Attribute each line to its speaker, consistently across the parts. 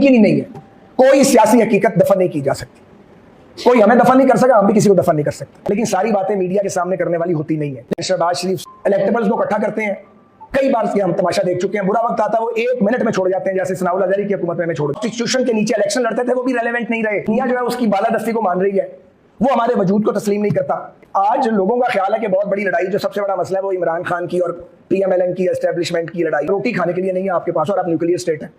Speaker 1: मुमकिन ही नहीं है। कोई सियासी हकीकत दफन नहीं की जा सकती। कोई हमें दफन नहीं कर सका, हम भी किसी को दफन नहीं कर सकते। लेकिन सारी बातें मीडिया के सामने करने वाली होती नहीं है। शहबाज शरीफ इलेक्टेबल्स को इकट्ठा करते हैं, कई बार हम तमाशा देख चुके हैं। बुरा वक्त आता है वो 1 मिनट में छोड़ जाते हैं, जैसे सनाउल अजहरी की हुकूमत में छोड़। कॉन्स्टिट्यूशन के नीचे इलेक्शन लड़ते थे, वो भी रेलेवेंट नहीं रहे। दुनिया जो है उसकी बालादस्ती को मान रही है, वो हमारे वजूद को तस्लीम नहीं करता। आज लोगों का ख्याल है कि बहुत बड़ी लड़ाई, जो सबसे बड़ा मसला है वो इमरान खान की और PMLN की एस्टेब्लिशमेंट की लड़ाई। रोटी खाने के लिए नहीं है आपके पास और आप न्यूक्लियर स्टेट है।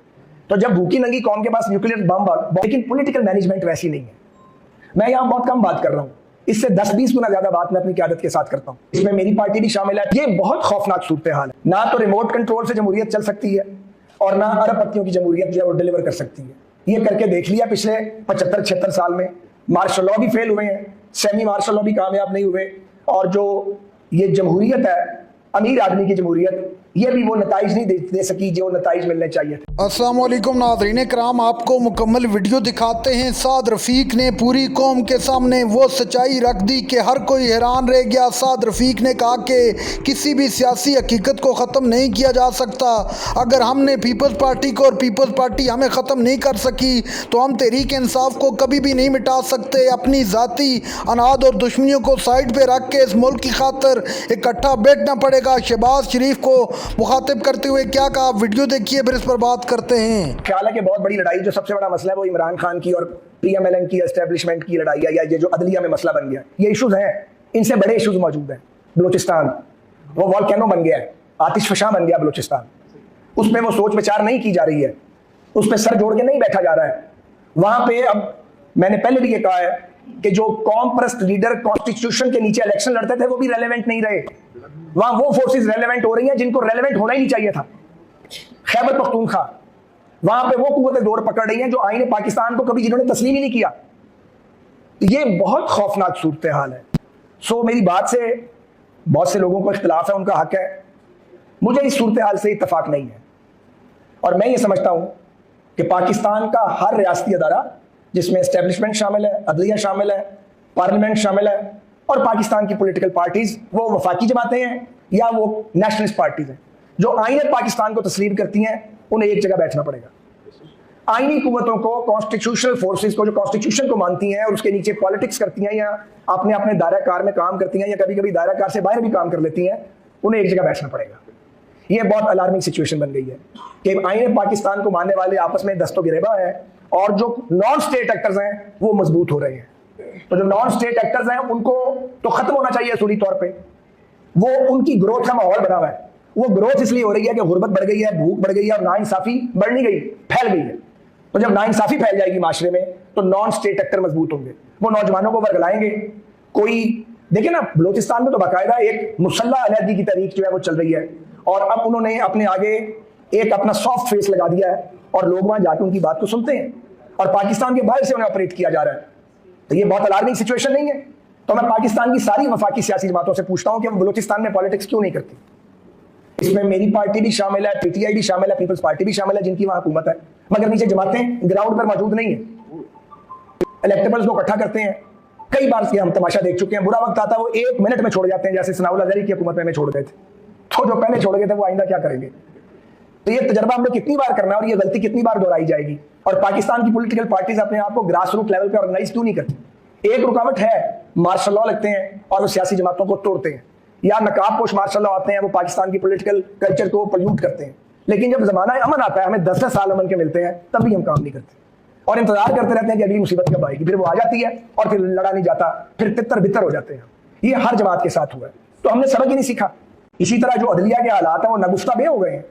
Speaker 1: तो जब भूखी नंगी कौम के पास न्यूक्लियर बम, लेकिन पॉलिटिकल मैनेजमेंट वैसी नहीं है। मैं यहाँ बहुत कम बात कर रहा हूँ, इससे 10-20 गुना ज्यादा बात मैं अपनी क़यादत के साथ करता हूँ। इसमें मेरी पार्टी भी शामिल है। ये बहुत खौफनाक सूरत हाल है। ना तो रिमोट कंट्रोल से जमहूरियत चल सकती है और ना अरबपतियों की जमहूरियत जो है वो डिलीवर कर सकती है। ये करके देख लिया पिछले 75-76 साल में। मार्शल लॉ भी फेल हुए हैं, सेमी मार्शल लॉ भी कामयाब नहीं हुए, और जो ये जमहूरियत है, अमीर आदमी की जमहूरियत, ये भी वो नताइज नहीं दे सकी जो नताइज मिलने चाहिए थे।
Speaker 2: अस्सलाम वालेकुम नाज़रीन कराम, आपको मुकम्मल वीडियो दिखाते हैं। साद रफ़ीक ने पूरी कौम के सामने वो सच्चाई रख दी कि हर कोई हैरान रह गया। साद रफ़ीक ने कहा कि किसी भी सियासी हकीकत को ख़त्म नहीं किया जा सकता। अगर हमने पीपल्स पार्टी को और पीपल्स पार्टी हमें ख़त्म नहीं कर सकी तो हम तहरीक इंसाफ को कभी भी नहीं मिटा सकते। अपनी ज़ाती अनाद और दुश्मनियों को साइड पर रख के इस मुल्क की खातर इकट्ठा बैठना पड़ेगा। शहबाज शरीफ को मुखातिब करते हुए क्या कहा, वीडियो देखिए, फिर इस पर बात करते हैं।
Speaker 1: ख्याल है कि बहुत बड़ी लड़ाई, जो सबसे बड़ा मसला है वो इमरान खान की और PMLN की एस्टेब्लिशमेंट की लड़ाई है, या ये जो अदलिया में मसला बन गया है। ये इशूज हैं, इनसे बड़े इशूज मौजूद हैं। बलूचिस्तान वो वॉल्केनो बन गया है, आतिशफशा बन गया बलूचिस्तान। उसमें वो सोच विचार नहीं की जा रही है, उस पर सर जोड़ के नहीं बैठा जा रहा है। वहां पे अब मैंने पहले भी ये कहा है कि जो कौम परस्त लीडर कॉन्स्टिट्यूशन के नीचे इलेक्शन लड़ते थे वो भी रेलेवेंट नहीं रहे। वहां वो फोर्सेस रेलेवेंट हो रही हैं जिनको रेलेवेंट होना ही नहीं चाहिए था। खैबर पख्तूनख्वा, वहां पे वो कुव्वतें दौर पकड़ रही हैं जो आईने पाकिस्तान को कभी जिन्होंने तस्लीम ही नहीं किया। ये बहुत खौफनाक सूरत हाल है। सो मेरी बात से बहुत से लोगों को इख्तिलाफ है, उनका हक है। मुझे इस सूरत हाल से इत्तफाक नहीं है, और मैं ये समझता हूं कि पाकिस्तान का हर रियासती अदारा, जिसमें एस्टेब्लिशमेंट शामिल है, अदलिया शामिल है, पार्लियामेंट शामिल है, और पाकिस्तान की पॉलिटिकल पार्टीज, वो वफाकी जमातें हैं या वो नेशनलिस्ट पार्टीज हैं, जो आईने पाकिस्तान को तस्लीम करती हैं, उन्हें एक जगह बैठना पड़ेगा। आईनी कुव्वतों को, कॉन्स्टिट्यूशनल फोर्सेस को, जो कॉन्स्टिट्यूशन को मानती हैं और उसके नीचे पॉलिटिक्स करती हैं या अपने अपने दायरा कार में काम करती हैं या कभी कभी दायरा कार से बाहर भी काम कर लेती हैं, उन्हें एक जगह बैठना पड़ेगा। ये बहुत अलार्मिंग सिचुएशन बन गई है कि आईने पाकिस्तान को मानने वाले आपस में दस्तो गिरेबा है, और जो नॉन स्टेट एक्टर्स हैं वो मजबूत हो रहे हैं। तो जो नॉन स्टेट एक्टर्स हैं उनको तो खत्म होना चाहिए असूली तौर पे। वो उनकी ग्रोथ का माहौल बना हुआ है। वो ग्रोथ इसलिए हो रही है कि गुर्बत बढ़ गई है, भूख बढ़ गई है, और नाइंसाफी बढ़ नहीं गई, फैल गई है। तो जब नाइंसाफी फैल जाएगी माशरे में तो नॉन स्टेट एक्टर मजबूत होंगे, वो नौजवानों को वर्गलाएंगे। कोई देखिए ना, बलूचिस्तान में तो बाकायदा एक मुसल्ला अलहदगी की तहरीक जो है वो चल रही है, और अब उन्होंने अपने आगे एक अपना सॉफ्ट फेस लगा दिया है, और लोग वहां जाकर उनकी बात को सुनते हैं, और पाकिस्तान के बाहर से उन्हें ऑपरेट किया जा रहा है। तो ये बहुत अलार्मिंग सिचुएशन नहीं है? तो मैं पाकिस्तान की सारी वफाकी सियासी जमातों से पूछता हूं कि वो बलूचिस्तान में पॉलिटिक्स क्यों नहीं करती। इसमें मेरी पार्टी भी शामिल है, PTI भी शामिल है, पीपल्स पार्टी भी शामिल है, जिनकी वहां हुकूमत है, मगर नीचे जमातें ग्राउंड पर मौजूद नहीं है। इलेक्टेबल्स को इकट्ठा करते हैं, कई बार हम तमाशा देख चुके हैं। बुरा वक्त आता है वो 1 मिनट में छोड़ जाते हैं, जैसे सनाउल अजहरी की हुकूमत में छोड़ गए थे। तो जो पहले छोड़ गए थे वो आइंदा क्या करेंगे? तो ये तजर्बा हमने कितनी बार करना है, और ये गलती कितनी बार दोहराई जाएगी? और पाकिस्तान की पॉलिटिकल पार्टीज अपने आप को ग्रास रूट लेवल पे ऑर्गेनाइज क्यों नहीं करती? एक रुकावट है, मार्शल लॉ लगते हैं और वो सियासी जमातों को तोड़ते हैं, या नकाबपोश मार्शल लॉ आते हैं, वो पाकिस्तान की पॉलिटिकल कल्चर को पोल्यूट करते हैं। लेकिन जब जमाना अमन आता है, हमें 10-10 साल अमन के मिलते हैं, तब भी हम काम नहीं करते और इंतजार करते रहते हैं कि अगली मुसीबत कब आएगी। फिर वो आ जाती है और फिर लड़ा नहीं जाता, फिर तितर बितर हो जाते हैं। ये हर जमात के साथ हुआ है। तो हमने सबक ही नहीं सीखा। इसी तरह जो अदलिया के हालात हैं वो नगुफ्ता बे हो गए हैं।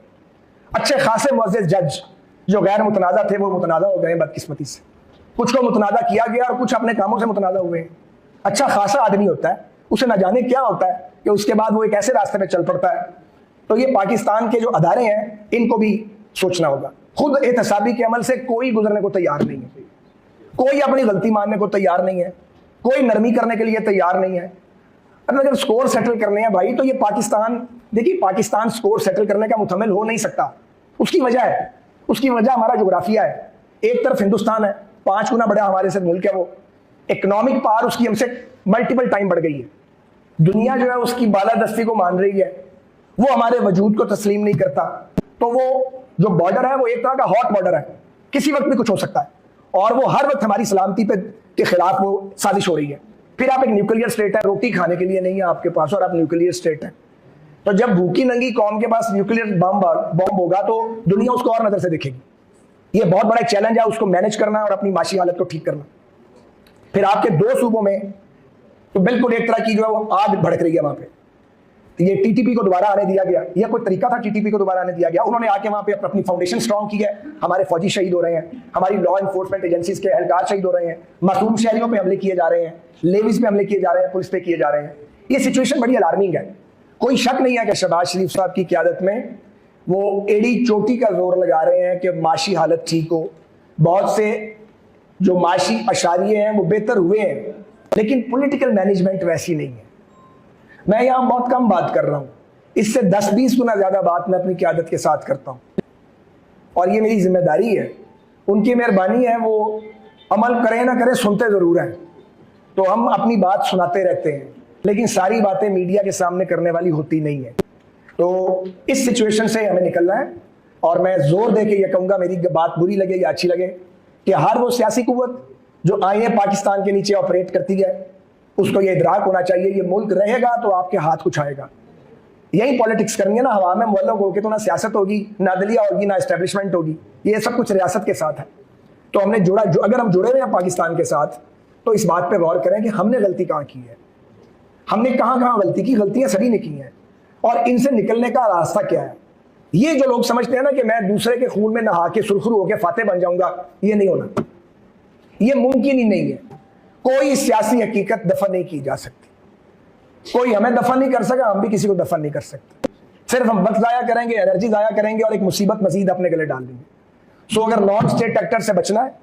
Speaker 1: अच्छे खासे मुअज़्ज़िज़ जज जो गैर मुतनाज़ा थे वो मुतनाज़ा हो गए बदकिस्मती से। कुछ को मुतनाज़ा किया गया और कुछ अपने कामों से मुतनाज़ा हुए हैं। अच्छा खासा आदमी होता है, उसे न जाने क्या होता है कि उसके बाद वो एक ऐसे रास्ते पे चल पड़ता है। तो ये पाकिस्तान के जो अदारे हैं इनको भी सोचना होगा। खुद एहतसाबी के अमल से कोई गुजरने को तैयार नहीं है, कोई अपनी गलती मानने को तैयार नहीं है, कोई नरमी करने के लिए तैयार नहीं है। अगर स्कोर सेटल करने हैं भाई, तो ये पाकिस्तान, देखिए पाकिस्तान स्कोर सेटल करने का मुतमिल हो नहीं सकता। उसकी वजह है, उसकी वजह हमारा जोग्राफिया है। एक तरफ हिंदुस्तान है, 5 गुना बड़ा हमारे से मुल्क है, वो इकोनॉमिक पावर उसकी हमसे मल्टीपल टाइम बढ़ गई है। दुनिया जो है उसकी बालादस्ती को मान रही है, वो हमारे वजूद को तस्लीम नहीं करता। तो वो जो बॉर्डर है वो एक तरह का हॉट बॉर्डर है किसी वक्त भी कुछ हो सकता है, और वो हर वक्त हमारी सलामती पे के खिलाफ वो साजिश हो रही है। फिर आप एक न्यूक्लियर स्टेट है, रोटी खाने के लिए नहीं है आपके पास, और आप न्यूक्लियर स्टेट है। तो जब भूखी नंगी कौम के पास न्यूक्लियर बम होगा तो दुनिया उसको और नजर से देखेगी। ये बहुत बड़ा चैलेंज है, उसको मैनेज करना और अपनी माशी हालत को ठीक करना। फिर आपके 2 सूबों में तो बिल्कुल एक तरह की जो है वो आग भड़क रही है वहां पे। तो ये टीटीपी को दोबारा आने दिया गया, यह कोई तरीका था टीटीपी को दोबारा आने दिया गया? उन्होंने आके वहां पे अपनी फाउंडेशन स्ट्रांग की है, हमारे फौजी शहीद हो रहे हैं, हमारी लॉ इन्फोर्समेंट एजेंसीज के एहलकार शहीद हो रहे हैं, मासूम शहरियों पे हमले किए जा रहे हैं, लेविस पे हमले किए जा रहे हैं, पुलिस पे किए जा रहे हैं। ये सिचुएशन बड़ी अलार्मिंग है। कोई शक नहीं है कि शहबाज शरीफ साहब की क़यादत में वो एड़ी चोटी का जोर लगा रहे हैं कि माशी हालत ठीक हो। बहुत से जो माशी अशारिये हैं वो बेहतर हुए हैं, लेकिन पॉलिटिकल मैनेजमेंट वैसी नहीं है। मैं यहां बहुत कम बात कर रहा हूं, इससे 10-20 गुना ज्यादा बात मैं अपनी क़यादत के साथ करता हूं, और ये मेरी जिम्मेदारी है। उनकी मेहरबानी है, वो अमल करें ना करें सुनते जरूर हैं। तो हम अपनी बात सुनाते रहते हैं, लेकिन सारी बातें मीडिया के सामने करने वाली होती नहीं है। तो इस सिचुएशन से हमें निकलना है, और मैं जोर दे के ये कहूंगा, मेरी बात बुरी लगे या अच्छी लगे, कि हर वो सियासी कुव्वत जो आईने पाकिस्तान के नीचे ऑपरेट करती है उसको ये इदराक होना चाहिए, ये मुल्क रहेगा तो आपके हाथ कुछ आएगा। यही पॉलिटिक्स करनी है ना, हवा में मुअल्लक होकर तो ना सियासत होगी, ना अदलिया होगी, ना एस्टेब्लिशमेंट होगी। ये सब कुछ रियासत के साथ है। तो हमने अगर हम जुड़े हुए हैं पाकिस्तान के साथ, तो इस बात पर गौर करें कि हमने गलती कहाँ की है, हमने कहाँ कहाँ गलती की। गलतियां सभी ने की हैं, और इनसे निकलने का रास्ता क्या है। ये जो लोग समझते हैं ना कि मैं दूसरे के खून में नहा के सुरखरू होकर फातेह बन जाऊंगा, ये नहीं होना, ये मुमकिन ही नहीं है। कोई सियासी हकीकत दफन नहीं की जा सकती, कोई हमें दफन नहीं कर सका, हम भी किसी को दफन नहीं कर सकते। सिर्फ हम वक्त जाया करेंगे, एनर्जी जाया करेंगे, और एक मुसीबत मजीद अपने गले डाल देंगे। सो अगर नॉन स्टेट एक्टर से बचना है,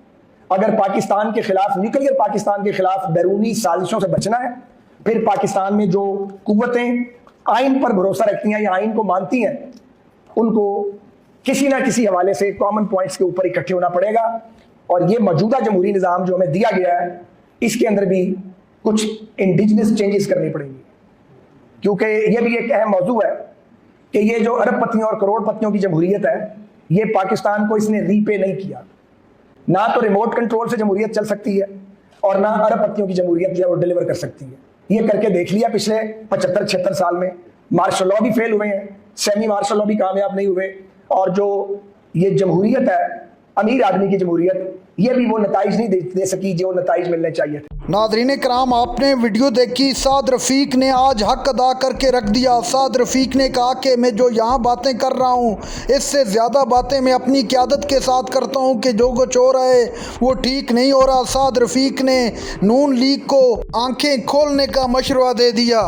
Speaker 1: अगर पाकिस्तान के खिलाफ, न्यूक्लियर पाकिस्तान के खिलाफ बैरूनी साजिशों से बचना है, फिर पाकिस्तान में जो कुव्वतें आइन पर भरोसा रखती हैं या आइन को मानती हैं, उनको किसी ना किसी हवाले से कॉमन पॉइंट्स के ऊपर इकट्ठे होना पड़ेगा। और ये मौजूदा जमहूरी निज़ाम जो हमें दिया गया है, इसके अंदर भी कुछ इंडिजिनस चेंजेस करनी पड़ेंगी, क्योंकि ये भी एक अहम मौजू है कि ये जो अरबपतियों और करोड़पतियों की जमहूरियत है, ये पाकिस्तान को इसने रीपे नहीं किया। ना तो रिमोट कंट्रोल से जमहूरियत चल सकती है, और ना अरबपतियों की जमहूरियत जो है वो डिलीवर कर सकती है। ये करके देख लिया पिछले 75-76 साल में। मार्शल लॉ भी फेल हुए हैं, सेमी मार्शल लॉ भी कामयाब नहीं हुए, और जो ये जमहूरियत है, अमीर आदमी की जमहूरियत, ये भी वो नताइज नहीं दे सकी जो नताइज मिलने चाहिए।
Speaker 2: नाज़रीन कराम, आपने वीडियो देखी। साद रफ़ीक ने आज हक अदा करके रख दिया। साद रफ़ीक ने कहा कि मैं जो यहाँ बातें कर रहा हूँ, इससे ज़्यादा बातें मैं अपनी क़यादत के साथ करता हूँ कि जो कुछ हो रहा है वो ठीक नहीं हो रहा। साद रफ़ीक ने नून लीग को आंखें खोलने का मशवरा दे दिया।